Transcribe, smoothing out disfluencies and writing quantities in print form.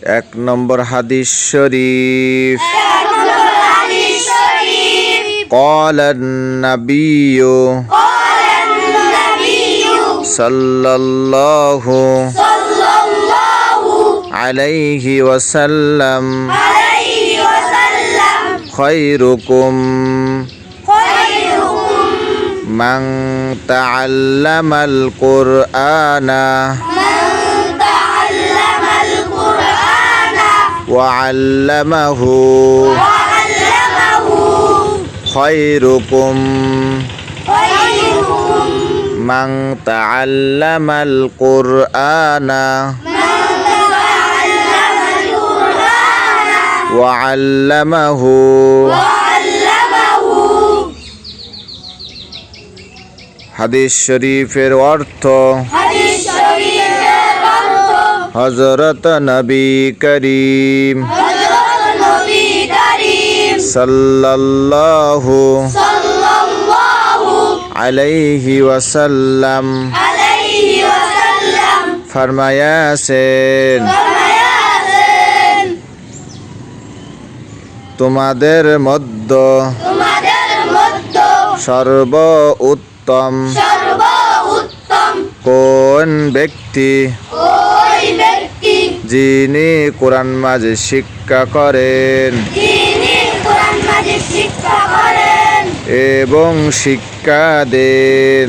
এক নম্বর হাদিস শরীফ قال النبي صلى الله عليه وسلم خيركم من تعلم القرآن وعلمه خيركم من تعلم القرآن وعلمه হাদিস শরীফের অর্থ হযরত নবী করিম সাল্লাল্লাহু আলাইহি ওয়াসাল্লাম ফরমায়াছেন, তোমাদের মধ্যে সর্ব উত্তম কোন ব্যক্তি যিনি কোরআন মাজিদ শিক্ষা করেন এবং শিক্ষা দেন